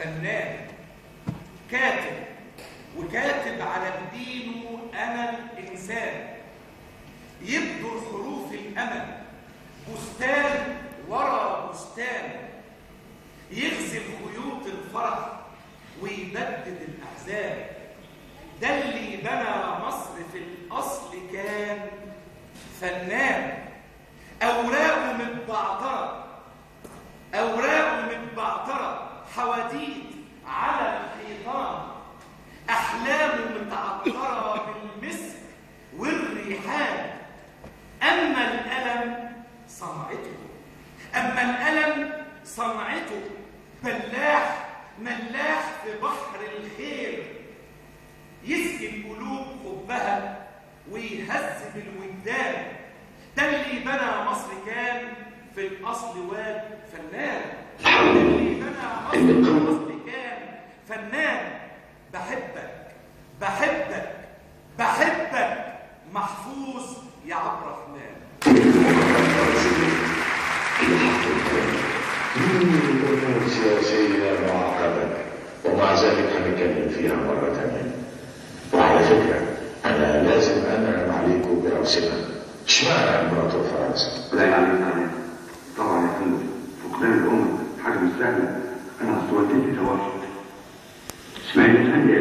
فنان كاتب، وكاتب على جبينه أنا الإنسان. يبدر حروف الأمل بستان ورا بستان، يغزل خيوط الفرح ويبدد الأحزان. ده اللي بنى مصر في الأصل كان فنان. أوراقه متبعترة، أوراقه متبعترة، حواديت على الحيطان، أحلامه متعطرة بالمسك والريحان. أما الألم صنعته، أما الألم صنعته، فلاح ملاح في بحر الخير، يسقي القلوب حبها ويهذب الوجدان. ده اللي بنى مصر كان في الأصل واد فنان. ده اللي بنى مصر في الأصل كان فنان. بحبك بحبك بحبك محفوظ يا عبد الرحمن. أمور سياسية معقدة ومع ذلك هنتكلم فيها مرة تانية. وعلى فكرة أنا لازم أنعم عليكم بأوسمة. اشمعنى إمبراطور فرنسا؟ لا يعني طبعا يا فندم، فقدان الأم حاجة مش سهلة. أنا أصل والدتي توفت. اسمعي ثانية،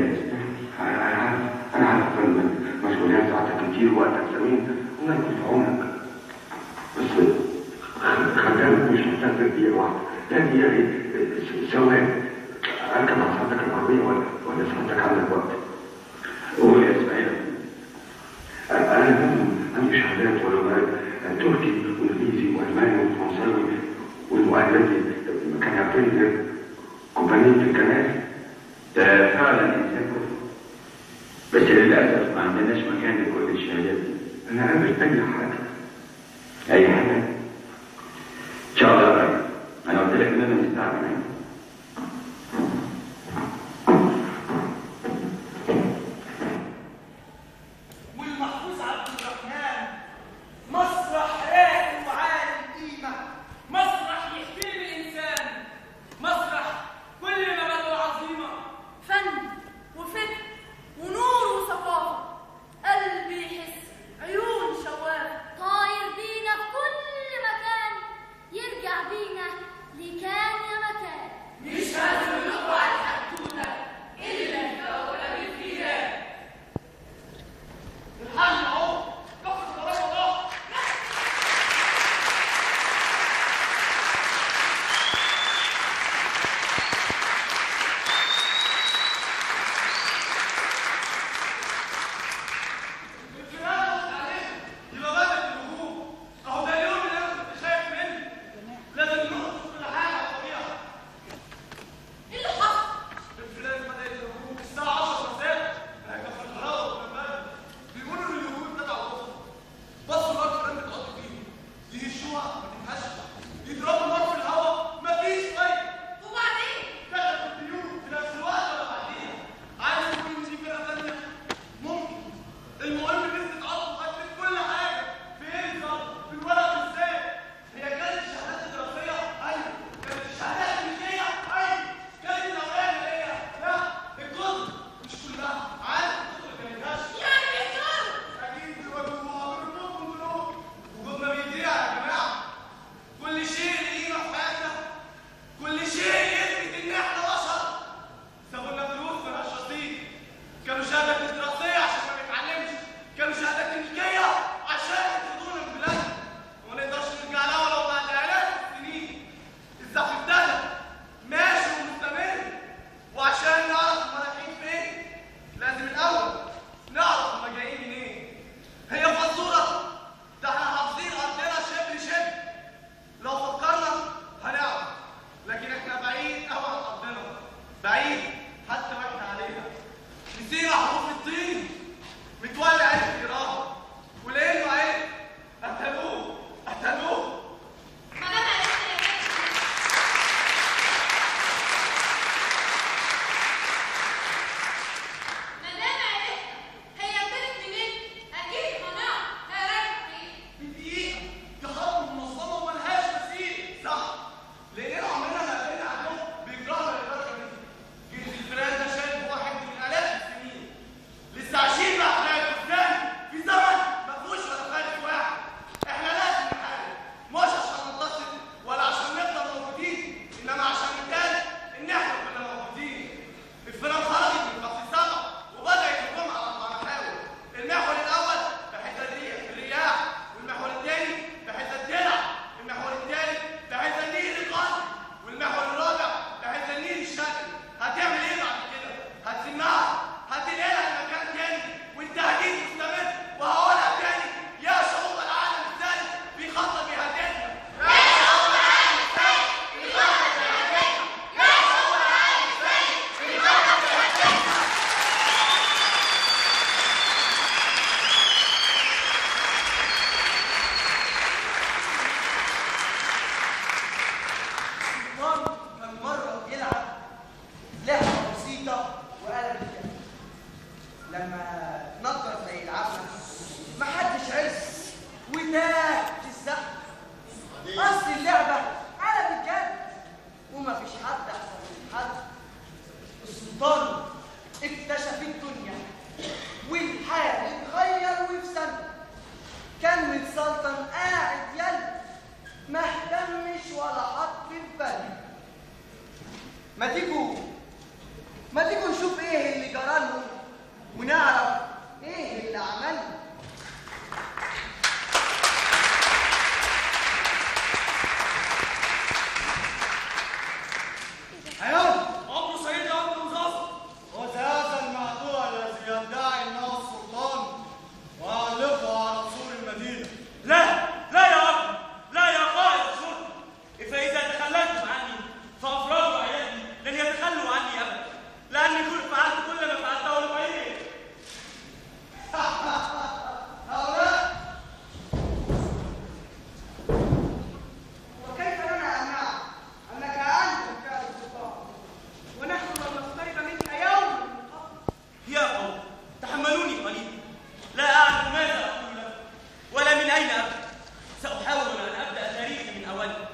أنا عارف يا فندم مسؤوليات ساعتك كتير وقتك ثمين، الله يكون في عونك. بس خدامك مش محتاج تدقيقة واحدة، لا دقيقة ثواني. أركب مع ساعتك العربية ولا ساعتك عندك وقت؟ قول يا إسماعيل. أنا عندي شهادات ولغات تركي وإنجليزي وألماني وفرنساوي، والمؤهلات كان يعطيني كومبانية الكنائس. ده فعلا إنسان كفر، بس للأسف ما عندناش مكان لكل الشهادات دي. أنا قابل أي حاجة. أي حاجة؟ إن شاء الله يا راجل، أنا قلت لك إن أنا مستعجل يعني. والمحفوظ عبد الرحمن مسرح راقي وعالي القيمة، مسرح يحترم الإنسان، مسرح كل مبادئه عظيمة. فن وفكر ونور وثقافة، قلب يحس، عيون شواف، طاير بينا في كل وتاه في الزحمة. أصل اللعبة قلبت جد ومفيش حد أحسن من حد. السلطان اكتشف الدنيا والحال اتغير وفي سنة كان متسلطن قاعد يلي ما اهتمش ولا حط في باله. ما تيجوا نشوف ايه اللي جرالهم ونعرف ايه اللي عمله. حيوان عمر سيدي عمر مزازة وهذا المعدوع الذي يدعي انه السلطان وأعلقه على سور المدينة. لا يا أبي، لا يا قائد الشرطة، فإذا تخللتم عني فأفراد عيالي لن يتخلوا عني أبدا، لأني كنت فعلت كل ما فعلته لغيري. هؤلاء وكيف لنا أن نعلم أنك أنت فعل السلطان ونحن لم نقترب منك يوما من قبل؟ يا قوم تحملوني قليلا، لا أعرف ماذا أقول لكم ولا من أين أبدأ. سأحاول أن أبدأ تاريخي من أوله،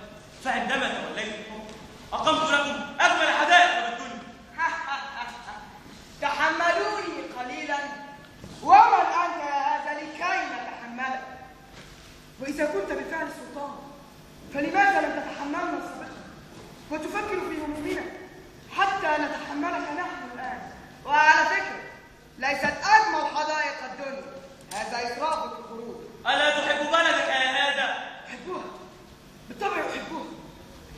فعندما توليت الحكم أقمت لكم أجمل حدائق الدنيا. تحملوني قليلا، ومن أنت يا هذا لكي نتحملك؟ وإذا كنت بفعل السلطان فلماذا لم تتحملنا سابقا وتفكر في همومنا حتى نتحملك نحن الآن؟ وعلى فكرة ليست أجمل حدائق الدنيا، هذا إسراف في الخروج. ألا تحب بلدك يا هذا؟ أحبها بالطبع، أحبها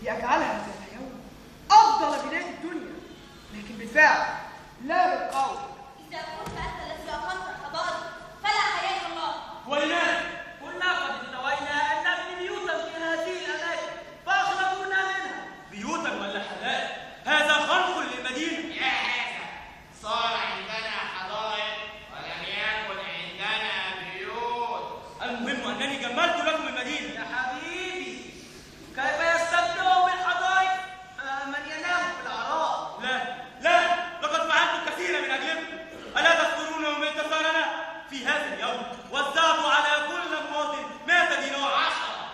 لأجعلها ذات يوم أفضل بلاد الدنيا، لكن بالفعل لا بالقول. إذا كنت أنت الذي أقمت الحضارة فلا حياء إلا الله. ولماذا؟ كنا قد ارتوينا أن نبني بيوتا في هذه الأماكن فأخرجونا منها. بيوتا ولا حدائق؟ هذا خنق للمدينة. يا هذا صار عندنا حدائق ولم يكن عندنا بيوت. المهم أنني جملت لكم المدينة. يا حبيبي كيف يستمتعوا بالحدائق من ينام في العراء؟ لا لقد فعلت كثيرا من أجلكم. ألا تذكرون يوم انتصارنا في هذا اليوم وزعوا على كل مواطن 100 دينار؟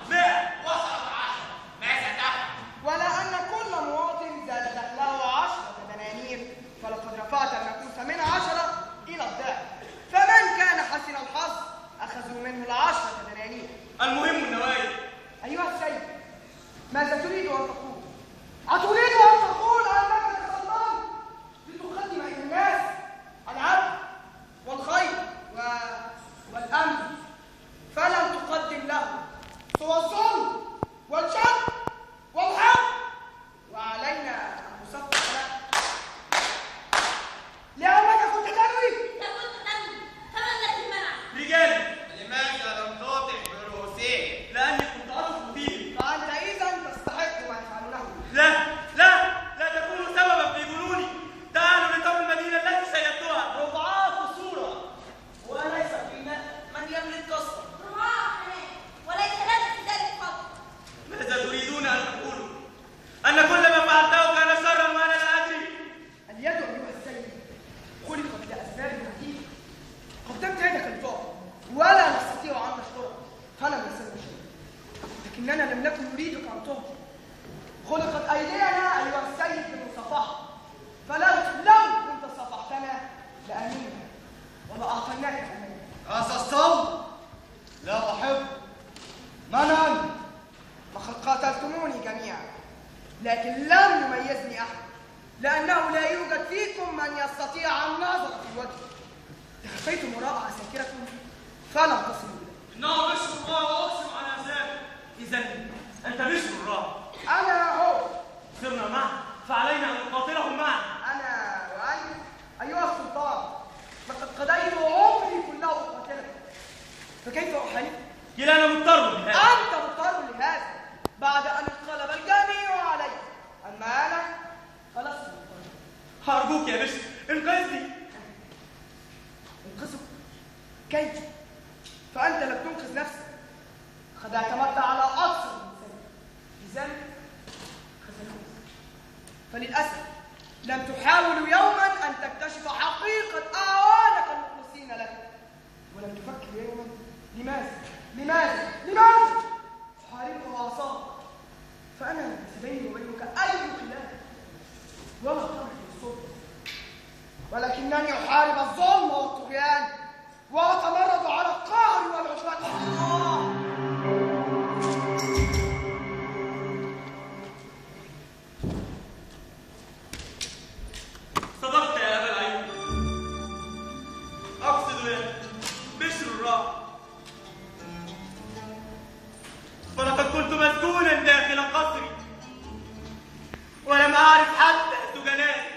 100 وصلت 10. ماذا تفعل؟ ولا أن كل مواطن زاد دخله 10 دنانير، فلقد رفعت النفوس من 10 إلى الضعف، فمن كان حسن الحظ أخذوا منه 10 دنانير. المهم النوايا. أيها السيد، ماذا تريد أن تقول؟ أتريد أن تقول أنك تسلطان لتقدم إلى الناس العدل والخير والأمن، فلم تقدم لهم سوى الظلم والشر والحق، وعلينا أن نصفق لك لأنك كنت تنوي. إذا كنت تنوي فمن الذي منعك؟ رجالي. لماذا لم تطع برؤوسهم؟ لأني كنت أطلب به. فأنت إذا تستحق ما يفعلونه. لا تكونوا سببا في جنوني. تعالوا لتم المدينة التي سيدتها ربعات صورة، وليس فينا من يملك قصرا. رعاة حنان وليس لنا في ذلك فضل. ماذا تريدون أن تقولوا؟ أن كل ما فعلته كان شرا وأنا لا أدري؟ اليد أيها السيد خلقت لأسباب عديدة، قدمت يدك الفاضل ولا نستطيع أن نشكرك فلم يصلنا شيء، لكننا لم نكن نريدك أن تهجر. خلقت أيدينا أيها السيد لنصافحك، فلو كنت صافحتنا لأمينا ولأعطيناك أمانا. هذا الصوت لا أحب. من أنت؟ لقد قاتلتموني جميعا، لكن لم يميزني أحد، لأنه لا يوجد فيكم من يستطيع النظر في وجهي. تخفيتم وراء عساكركم فلم تصلوا إلي. إنه بشر الله وأقسم على ذلك. إذا أنت بشر الله. أنا هو. صرنا معا فعلينا أن نقاتلهم معا. أنا وأنت أيها السلطان لقد قضيت عمري كله أقاتلك، فكيف أحالفك؟ كلانا مضطر لهذا. أنت مضطر لهذا بعد أن انقلب الجميع علي، أما أنا فلست مضطر. أرجوك يا بشر انقذني. انقذك؟ كيف؟ فأنت لم تنقذ نفسك، قد اعتمدت على أكثر من سنة، لذلك خذلوك. فللأسف لم تحاولوا يوما أن تكتشف حقيقة أعوانك المخلصين لك، ولم تفكر يوما لماذا لماذا حاربت وعصاك؟ فأنا ليس بيني وبينك أي خلاف ولا طمع في السلطة، ولكنني أحارب الظلم والطغيان وأتمرد على القهر والعدوان. صدقت يا أبا العيون، أقصد بشر الراحة، فلقد كنت مسجونا داخل قصري ولم أعرف حتى سجنائي،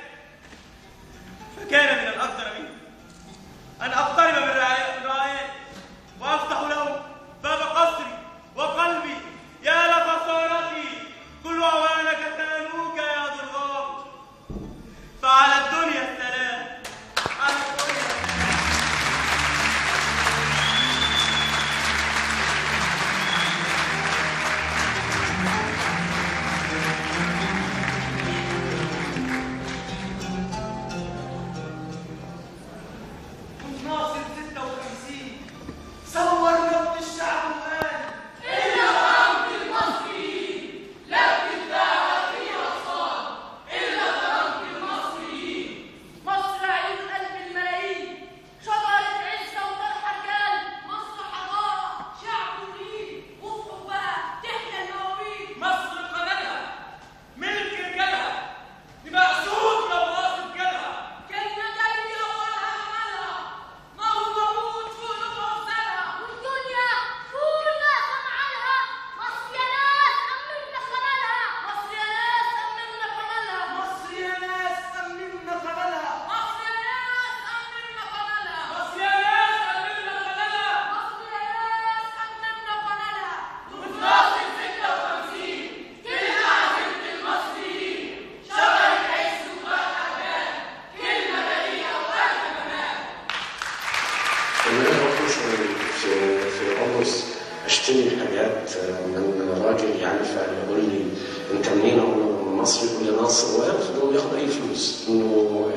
فكان من الأقدر مني أن أقترب من رعاياي وأفتح لهم باب قصري وقلبي. يا لخسارتي كل أوانك خانوك يا ضرغام، فعلى الدنيا السلام، على الدنيا ناصر 56 صور رب الشعب الآن. إن رمت المصريين لا تتباع في أغصان إلا رمت المصريين. مصر عيون قلب الملايين، شجرة عزة وطرح رجال، مصر حضارة شعب ونيل، وفي حبها تحيا المواويل. مصر قناتها ملك رجالها، يبقى سود لو واثق جالها. كلمة جاية ولا عملها، ما هو موجود في قلوب عزالها. والدنيا كلها سمعانها، مصر يا ناس أمننا خمالها. مصر يا ناس أمننا خمالها. مصر يا ناس أمننا قبلها. مصر يا ناس أمننا خمالها. مصر يا ناس أمننا خلالها. مصر يا ناس أمننا خمالها. وفي ناصر 56 كلمة عزيمة المصريين، شجرة عز وطرح رجال، كلمة بريئة وقلب كمان. إن أنا رحت في قبرص أشتري حاجات من راجل يعني، فيقول لي أنت منين؟ أقول له من مصر. يقول لي ناصر، ويرفض ياخد أي فلوس. إنه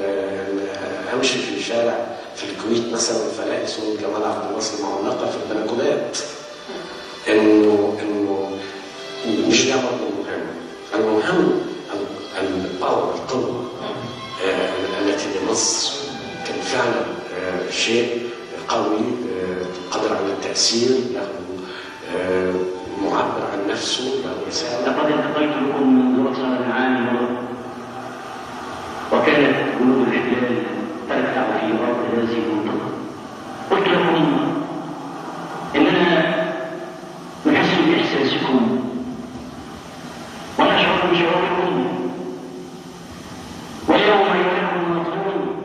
أمشي في شارع في الكويت مثلا فلاقي صورة جمال عبد الناصر معلقة في البلكونات. إنه مش ده برضه المهم الباور، القوة التي لمصر كان فعلا شيء قوي قادر على التأثير، له معبر عن نفسه، له رسالة. لقد انتقلت لكم منذ أكثر من عام مضى، وكانت جنود الاحتلال تركع في أرض هذه المنطقة. قلت لهم إننا نحس بإحساسكم ونشعر بشعوركم، واليوم أيها المواطنون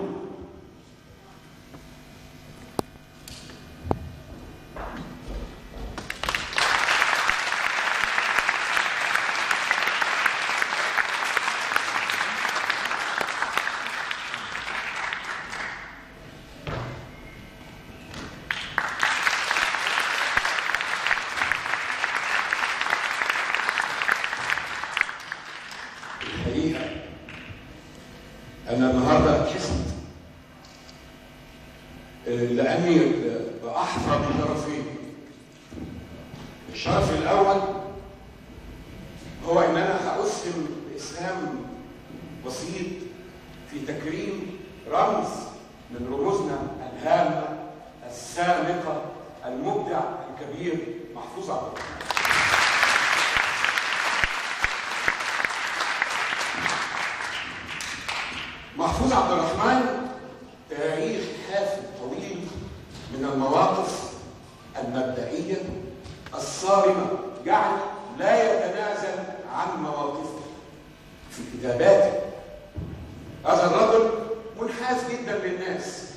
الحقيقة أنا النهاردة أكست لأني بأحظى بشرفين. الشرف الأول هو إن أنا هأسهم بإسهام بسيط في تكريم رمز من رموزنا الهامة السامقة المبدع الكبير محفوظ عبد الرحمن. محفوظ عبد الرحمن تاريخ حافل طويل من المواقف المبدئية الصارمة، يعني لا يتنازل عن مواقفه في كتاباته. هذا الرجل منحاز جدا للناس،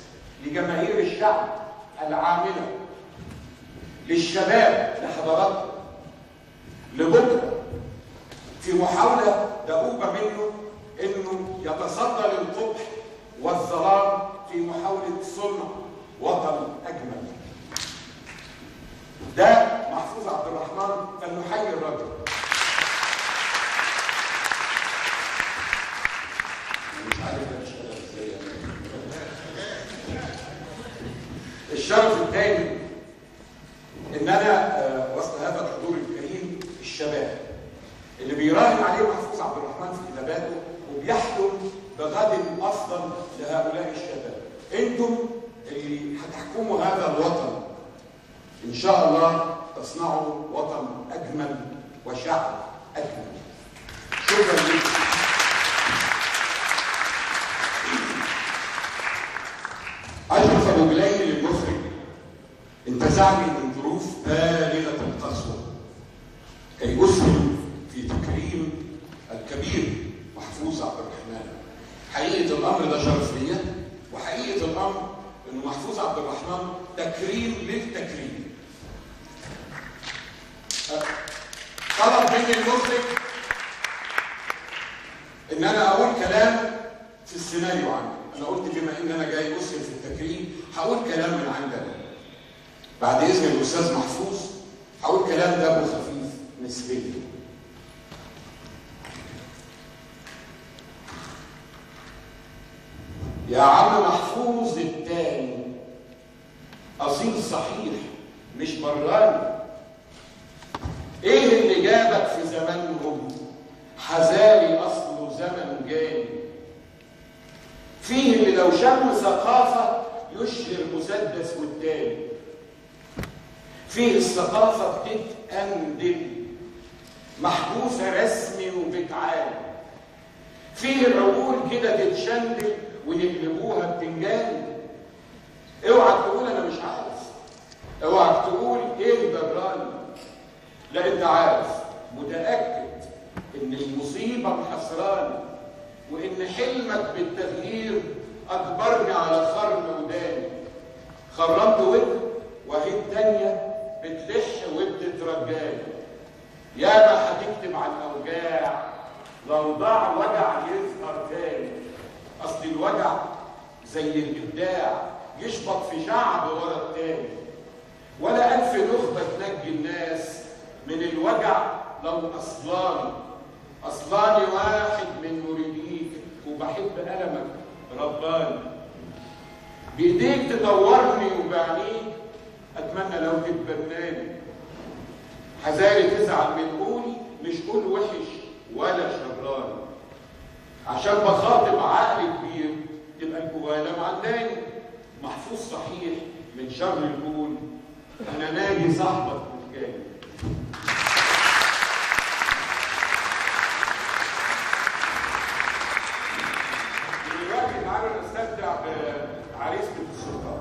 لجماهير الشعب العاملة، للشباب، لحضاراتنا، لبكرة، في محاولة دؤوبة منه انه يتصدى للقبح والظلام في محاولة صنع وطن اجمل. ده محفوظ عبد الرحمن، فلنحيي الرجل. مش عارف ده بيشتغل ازاي. الشرف الثاني ان انا وسط هذا الحضور الكريم الشباب اللي بيراهن عليه محفوظ عبد الرحمن في كتاباته وبيحلم بغد افضل لهؤلاء الشباب. انتم اللي هتحكموا هذا الوطن ان شاء الله، تصنعوا وطن اجمل وشعب اجمل. شكرا لكم. أشرف أبو جليل المخرج انتزعني من ظروف بالغة القسوة كي أسهم في تكريم الكبير محفوظ عبد الرحمن. حقيقة الأمر ده شرف ليا، وحقيقة الأمر إن محفوظ عبد الرحمن تكريم للتكريم. طلب مني المخرج إن أنا أقول كلام في السيناريو عنه. أنا قلت بما إن أنا جاي أسهم في التكريم هقول كلام من عندنا. بعد إذن الأستاذ محفوظ هقول كلام دمه خفيف نسبيا. يا عم محفوظ التاني أصيل صحيح مش براني. إيه اللي جابك في زمانهم؟ حزالي أصله زمن جاني فيه اللي لو شم ثقافة يشهر مسدس والتاني. فيه الثقافة بتتأندل محبوسة رسمي وبتعاني. فيه العقول كده تتشندل ونقلبوها بتنجاني. اوعى تقول انا مش عارف، اوعى تقول ايه جراني. لا انت عارف، متأكد ان المصيبة محصراني، وان حلمك بالتغيير اجبرني على خرم وداني. خرمت ودن وهي التانية بتلح وبتترجاني. ياما هتكتب عن اوجاع لو ضاع وجع يظهر تاني. اصل الوجع زي الابداع يشبط في شعب ورا التاني. ولا الف نخبه تنجي الناس من الوجع لو اصلاني واحد من مريديك وبحب ألمك رباني. بايديك تدورني وبعينيك اتمنى لو تتبناني. حذاري تزعل من قولي مش قول وحش ولا شراني، عشان بخاطب عقل كبير تبقى الجواله معداني. محفوظ صحيح من شر القول انا ناجي صاحبك مجاني. دلوقتي تعالوا نستمتع بعريسة السلطان.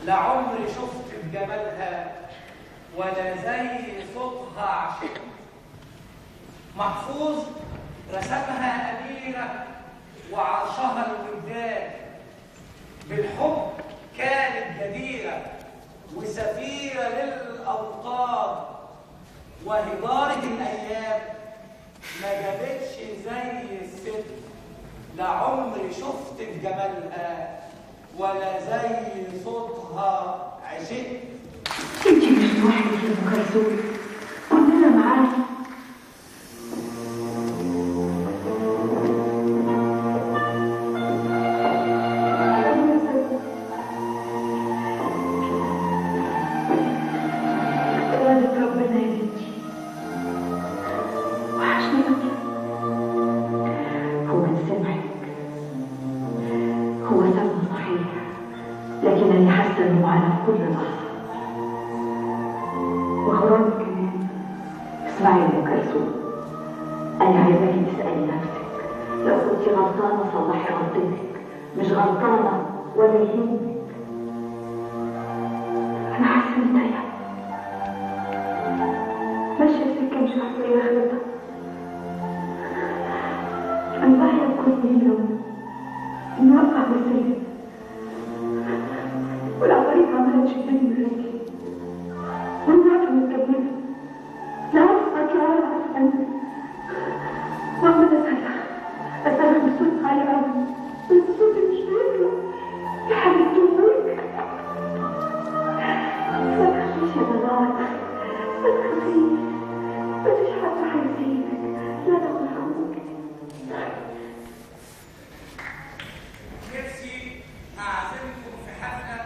لا عمري شفت بجمالها ولا زي صوتها عشق. محفوظ رسمها أميرة وعرشها الوداد، بالحب كانت جديرة وسفيرة للأوطان، وهدارة الأيام ما جابتش زي الست. لا عمري شفت بجمالها ولا زي صوتها عشقت. انتي مش لوحدك يا ام كلثوم، كلنا معاكي. ربنا يا بنتي، وحشني قوي. هو سمعك، هو سمع صحيح، لكنني حاسه انه معانا في كل لحظه. وغرامي كمان. اسمعي يا ام كلثوم، انا عايزاكي تسالي نفسك، لو كنتي غلطانه صلحي غلطتك، مش غلطانه ولا يهمك. انا حاسه اني تايهه ماشيه في سكه مش عارفه ايه اخرتها. انا ضايعه بكل يوم اني اوقع بالسلم، والعفاريت عماله تشدني من رجلي، وانا واقفه متكبره لا عارفه اطلع ولا عارفه انزل، وعماله اصرخ بصوت عالي قوي، بس صوتي مش بيطلع. يا حبيبتي امك ما تخافيش يا بنات، ما تخافيش، مفيش حد هيسيبك، لا تخافوك. نفسي أعزمكم في حفلة،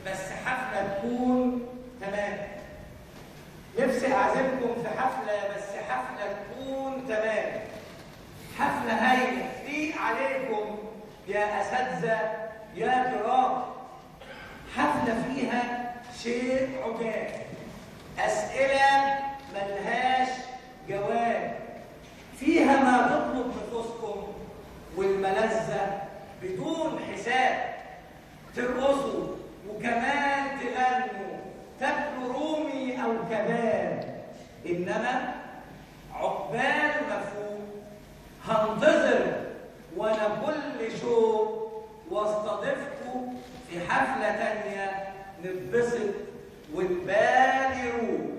بس حفلة تكون تمام. نفسي أعزمكم في حفلة، بس حفلة تكون تمام. حفلة هايلة تليق عليكم يا أساتذة يا كرام. حفلة فيها شيء عجاب، أسئلة ملهاش جواب، فيها ما تطلب نفوسكم والملذة بدون حساب. ترقصوا وكمان تغنوا، تاكلوا رومي أو كباب، إنما عقبال مفهوم هنتظر وأنا كل شوق واستضيفكم في حفلة تانية نتبسط والباقي يروق.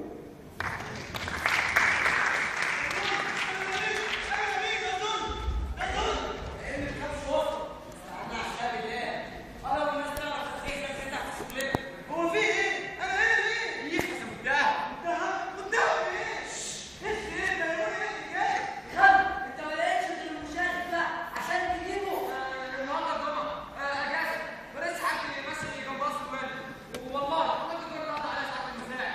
والله حضرتك الدور النهارده على ساعه المساء.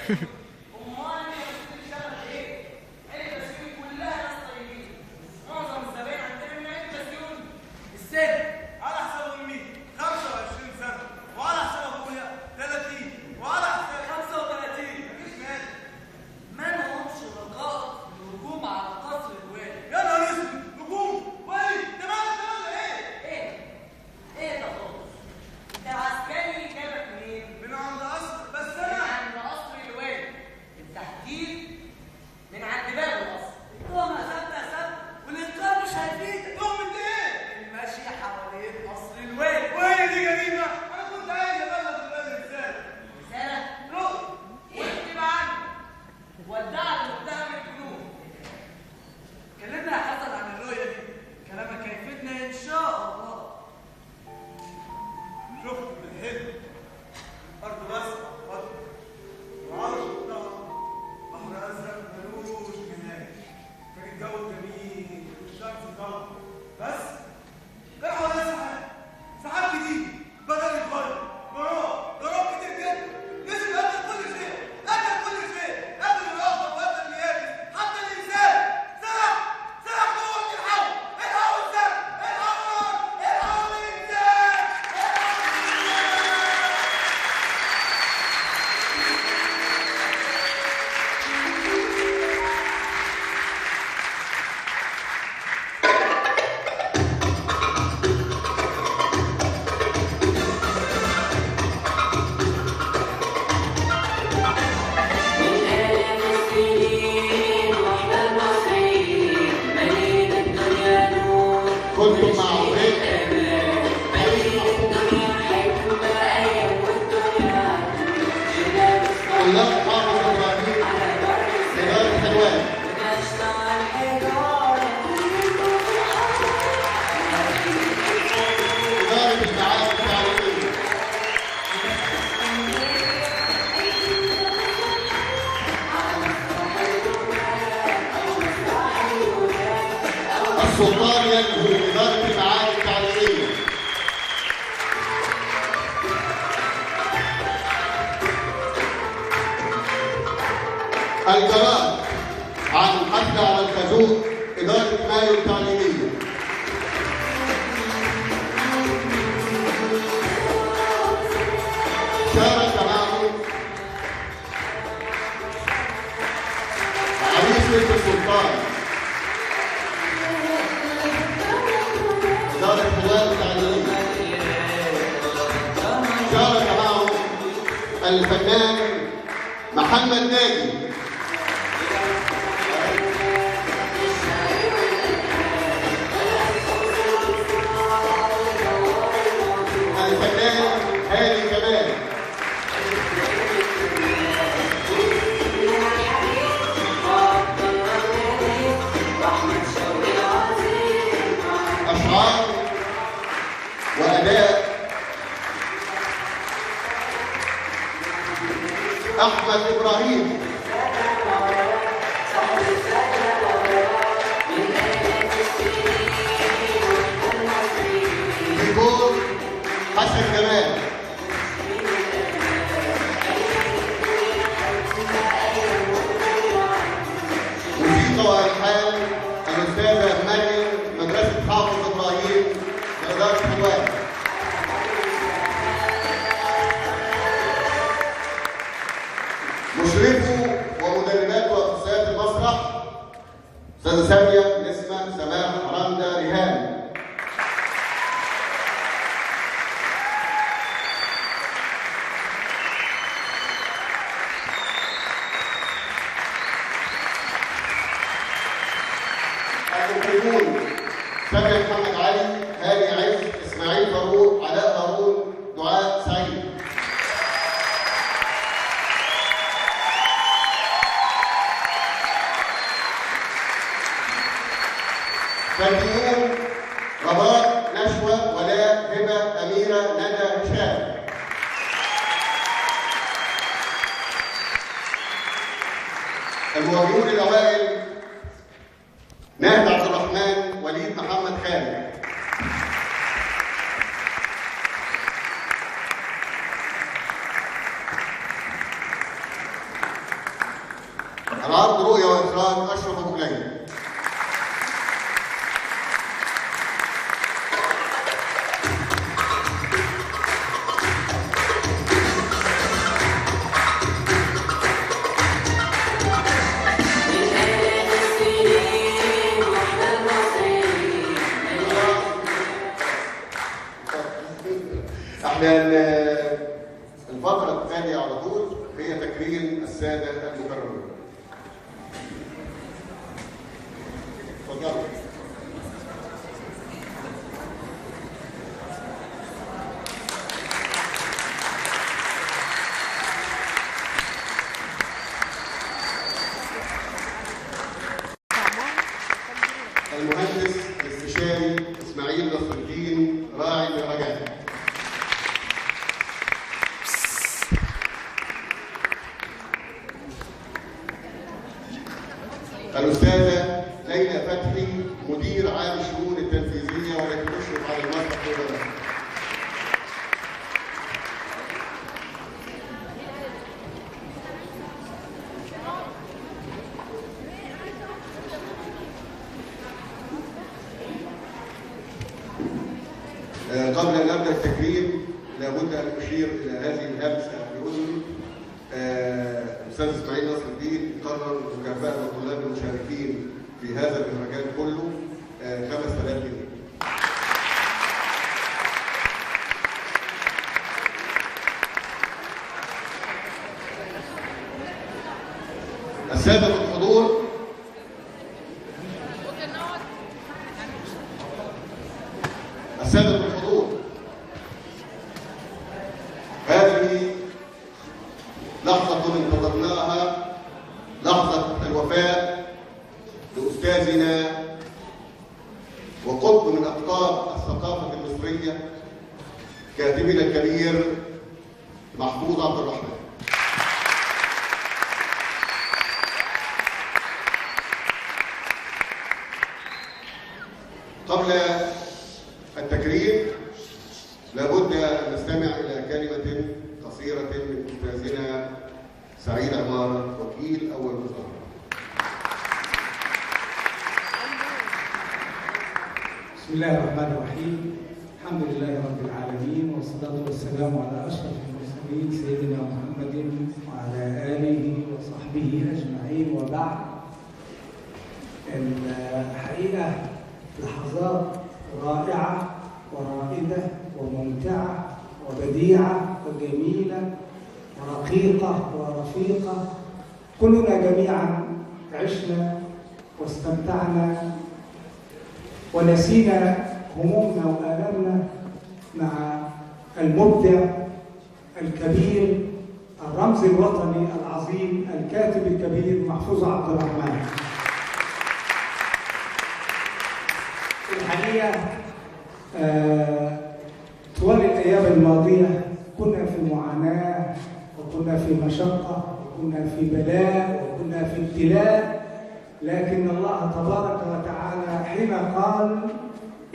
امال انت بتشتغل ايه؟ علبه سيون كلها ناس طيبين. معظم الزباين عندنا من علبه سيون. السن على حساب امي 25 سنه وعلى حساب ابويا 30 وعلى حساب 35. مفيش مانع. ما لهمش رقائق الهجوم على قصر الوالي. يا نهار اسود، هجوم ولي ده مالك ده ولا ايه؟ ايه ده خالص؟ انت العسكري جابك منين؟ من عند قصر بس من انا عند قصر الوالي. بالتحديد من عند باب القصر. التهمه ثابته ثابته والانكار مش هيفيدك. تهمة ايه؟ المشي حوالين قصر الوالي. وهي دي جريمه؟ انا كنت عايز ابلغ الوالي رساله. رساله؟ روح واكتب عنه ودع المتهم الجنون. كلمنا يا حسن عن الرؤيه دي. كلامك هيفيدنا ان شاء الله. شفت بالحلم ارض واسعه وارض وعرش بتاعها بحر ازرق ملوش نهايه. كان الجو جميل والشمس ضلمه بس كان حواليها سحاب جديد بدل الفرد ضرب كتير جدا. نزل قتل كل شيء قتل الرغبه وقتل اليابس حتى الانسان. سرح جوه الحول الزرق الحول الانسان. كنتم مع عبيد طلاب حافظ ابراهيم إدارة حلوان. إدارة المعاهد التعليمية. السلطان ينهو إدارة المعاهد التعليمية. القرار عن الحث على الخازوق إدارة مايو التعليمية. شارك معه عريسة السلطان إدارة حلوان التعليمية. شارك معه الفنان محمد ناجي. الفنان هاني كمال. أشعار وأداء أحمد إبراهيم. ديكور حسن جمال. موسيقى وألحان الأستاذة مريم مدرسة حافظ إبراهيم بإدارة حلوان. مشرفه ومدربات وأخصائيات المسرح أستاذة سامية نسمة سماح رندا ريهان. المخرجون سامية محمد علي، هاني عز، إسماعيل فاروق، علاء هارون، دعاء سعيد. فنيون رباب نشوى ولاء هبه اميره ندى هشام. المواجهون الاوائل ناهد عبد الرحمن، وليد محمد خالد. احنا الفقرة الثانية على طول هي تكريم السادة المكرمين. اتفضلوا. المهندس الاستشاري اسماعيل نصر الدين راعي المهرجان. الأستاذة ليلى فتحي مدير عام الشؤون التنفيذية والتي تشرف على المسرح والغناء. قبل أن أبدأ التكريم لابد أن أشير إلى هذه الهمسة بأذن الأستاذ إسماعيل نصر الدين قرر مكافأة الطلاب المشاركين في هذا المهرجان كله 5000 جنيه. السادة الحضور، السادة الحضور، هذه لحظة انتظرناها، لحظة الوفاة لأستاذنا وقطب من أقطاب الثقافة المصرية كاتبنا الكبير محفوظ عبد الرحمن. قبل التكريم لابد أن نستمع إلى كلمة قصيرة من أستاذنا سعيد عمارة وكيل أول وزارة. بسم الله الرحمن الرحيم. الحمد لله رب العالمين والصلاة والسلام على أشرف المرسلين سيدنا محمد وعلى آله وصحبه أجمعين، وبعد. الحقيقة لحظات رائعة ورائدة وممتعة وبديعة وجميلة ورقيقة ورفيقة. كلنا جميعا عشنا واستمتعنا ونسينا همومنا وآلامنا مع المبدع الكبير الرمز الوطني العظيم الكاتب الكبير محفوظ عبد الرحمن. الحقيقة طوال الأيام الماضية كنا في معاناة وكنا في مشقة وكنا في بلاء وكنا في ابتلاء، لكن الله تبارك وتعالى حين قال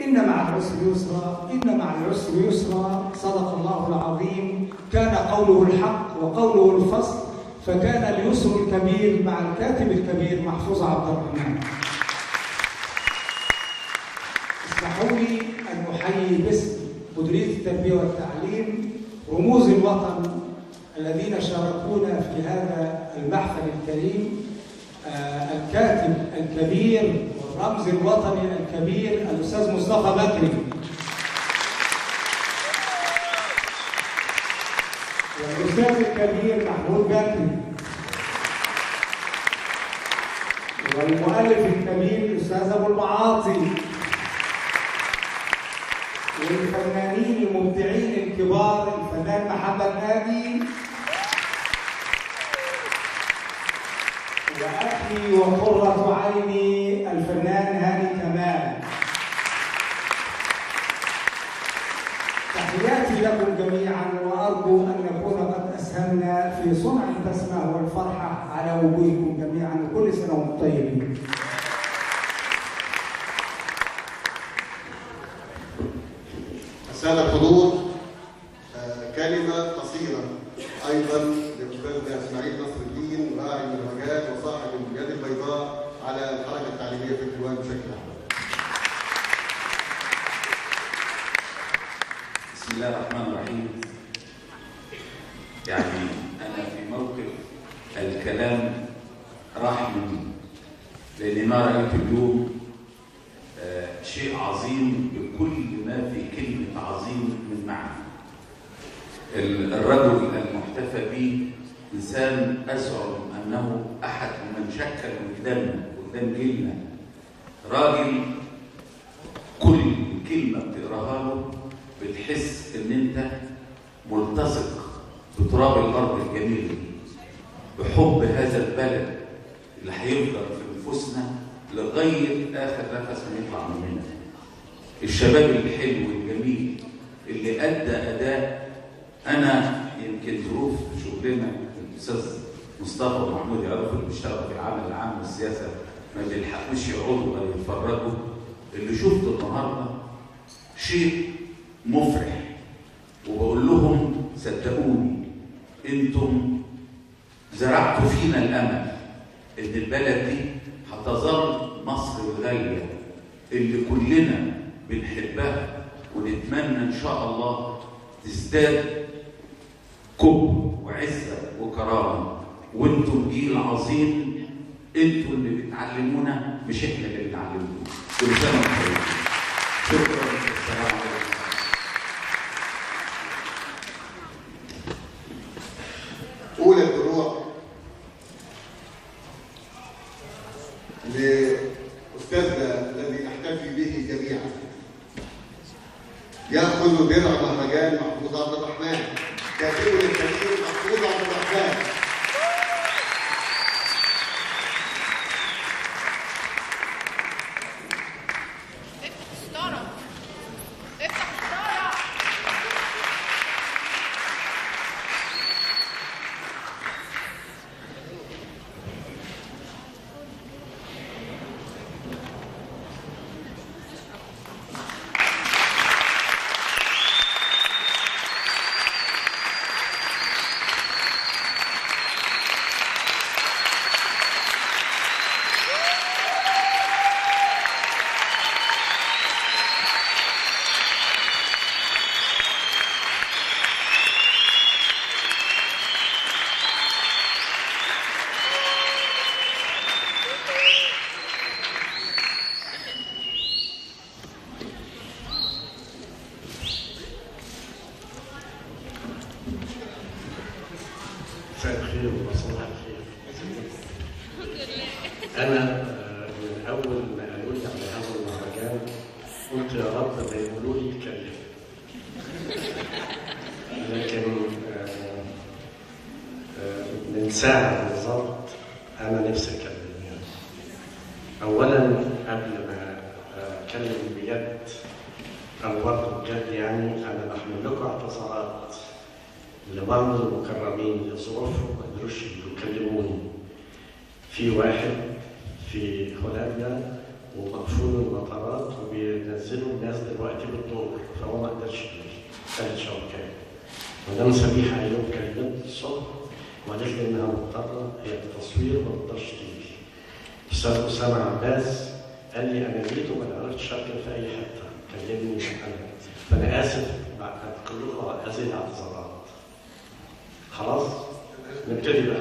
إن مع العسر يسرا إن مع العسر يسرا، صدق الله العظيم. كان قوله الحق وقوله الفصل، فكان اليسر الكبير مع الكاتب الكبير محفوظ عبد الرحمن. اسمحوا لي أن أحيي باسم مديرية التربية والتعليم رموز الوطن الذين شاركونا في هذا المحفل الكريم، الكاتب الكبير والرمز الوطني الكبير الأستاذ مصطفى بكري، والأستاذ الكبير محمود بكري، والمؤلف الكبير الأستاذ أبو المعاطي، والفنانين المبدعين الكبار الفنان محمد ناجي، وأخي وقرة عيني الفنان هاني كمال. تحياتي لكم جميعا، وأرجو أن نكون قد أسهمنا في صنع البسمة والفرحة على وجوهكم جميعا، وكل سنة وانتم طيبين. السادة الحضور، كلمة قصيرة أيضا لأستاذنا إسماعيل نصر الدين راعي المهرجان وصاحب اليد البيضاء على الحركة التعليمية في الديوان بشكل عام. بسم الله الرحمن الرحيم. يعني أنا في موقف الكلام راح مني، لأني ما رأيت اليوم شيء عظيم بكل ما في كلمة عظيم من معنى. الرجل المحتفى به إنسان أزعم أنه أحد من شكل وجداننا قدام جيلنا، راجل كل كلمة بتقراها له بتحس إن أنت ملتصق بتراب الأرض الجميل دي، بحب هذا البلد اللي هيفضل في نفوسنا لغاية آخر نفس بيطلع مننا. الشباب الحلو الجميل اللي أدى أداء، أنا يمكن ظروف شغلنا الأستاذ مصطفى ومحمود يعرفوا اللي بيشتغلوا في العمل العام والسياسة ما بيلحقوش يقعدوا ولا يتفرجوا. اللي شفته النهارده شيء مفرح، وبقول لهم صدقوني انتم زرعتوا فينا الامل ان البلد دي هتظل مصر الغاليه اللي كلنا بنحبها، ونتمنى ان شاء الله تزداد كبر وعزه وكرامه. وانتم جيل عظيم، انتم اللي بتعلمونا مش احنا اللي بنعلمكم. كل سنه وانتم طيبين. شكرا. السلام عليكم. أولى الدروع لأستاذنا الذي نحتفي به جميعا، يأخذ درع مهرجان محفوظ عبد الرحمن، كاتبه الكبير محفوظ عبد الرحمن. مساء الخير وصباح الخير. أنا من أول ما قالوا لي على هذا المهرجان قلت يا رب ما يقولوا لي اتكلم. لكن من ساعة بالظبط أنا نفسي أتكلم. يعني أولاً قبل ما أتكلم بجد أو برضه بجد، يعني أنا بحمل لكم اعتذارات لبعض المكرمين لظروفهم ما قدروش يكلموني. في واحد في هولندا ومقفول المطارات وبينزلوا الناس دلوقتي بالدور، فهو ما قدرش يجي. ثلاث شوكات. مدام سميحه اليوم كلمت الصبح وقالت لي انها مضطره، هي التصوير ما تقدرش تيجي. استاذ اسامه عباس قال لي انا جيت وما عرفتش اركب في اي حته، كلمني انا. فانا اسف بعد كلكم هذه الاعتذارات. خلاص نبتدي بقى.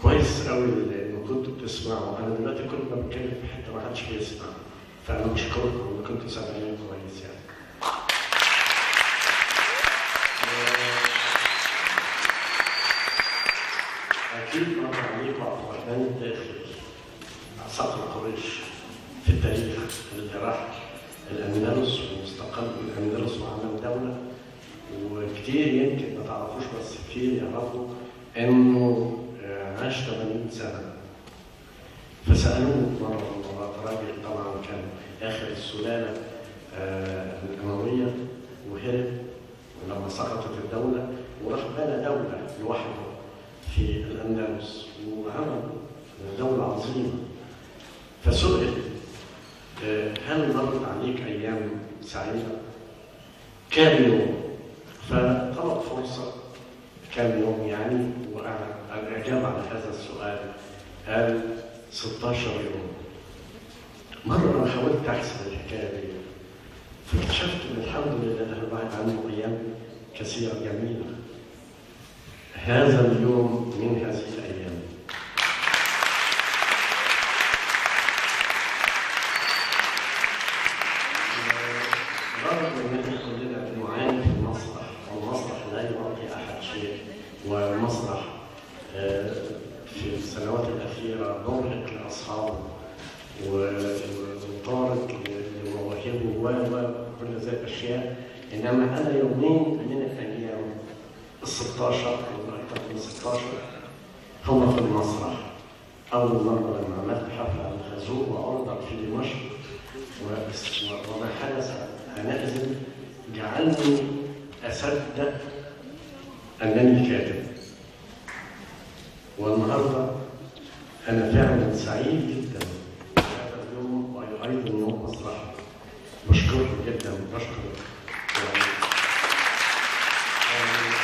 كويس قوي انه كنتوا بتسمعوا. انا دلوقتي كل ما بتكلم في حته ما حدش بيسمع، فانا بشكركم ان كنتوا سامعين كويس. يعني اكيد مر عليكم عبد الرحمن الداخل، صقر قريش في التاريخ اللي راح الاندلس واستقل بالاندلس وعمل دوله. وكتير يمكن ما تعرفوش بس كتير يعرفوا انه عاش 80 سنه. فسالوه مره من المرات، راجل طبعا كان اخر السلاله الامويه وهرب، ولما سقطت الدوله وراح بنى دوله لوحده في الاندلس وعمل دوله عظيمه. فسئل هل مرت عليك ايام سعيده؟ كام يوم؟ فطلب فرصة كام يوم يعني، والإجابة على هذا السؤال قال 16 يوم. مرة أنا حاولت أحسب الحكاية دي، فاكتشفت إن الحمد لله الواحد عنده أيام كثيرة جميلة. هذا اليوم من هذه الأيام. رغم ان احنا كلنا بنعاني في المسرح، والمسرح لا يعطي احد شيء، والمسرح في السنوات الاخيره مرهق لاصحابه وطارق لمواهبه وكل ذي الاشياء. انما انا يومين من الايام ال 16 او اكثر من 16 هم في المسرح. اول مره لما عملت حفله على الخازوق وعرضت في دمشق، وما حدث حينئذ جعلني اصدق انني كاتب. والنهارده انا فعلا سعيد جدا بهذا اليوم، وايضا يوم مسرحي. بشكركم جدا، بشكر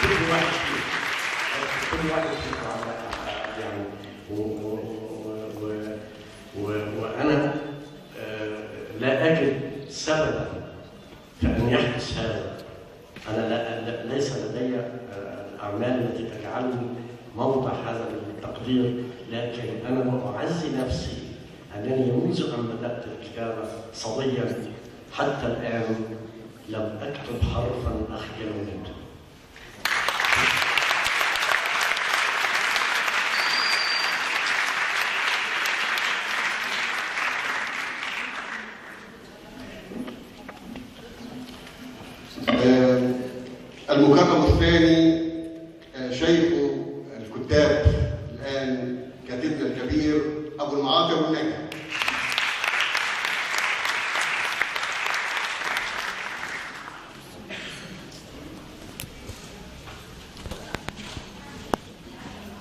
كل واحد فيكم يعني وانا لا اجد سببا في ان يحدث هذا. انا ليس لدي الاعمال التي تجعلني موضع هذا التقدير، لكن انا اعزي نفسي انني منذ ان بدات الكتابه صبيا حتى الان لم اكتب حرفا اخجل منه. المكرم الثاني شيخ الكتاب الآن كاتبنا الكبير أبو المعاطي والنجم.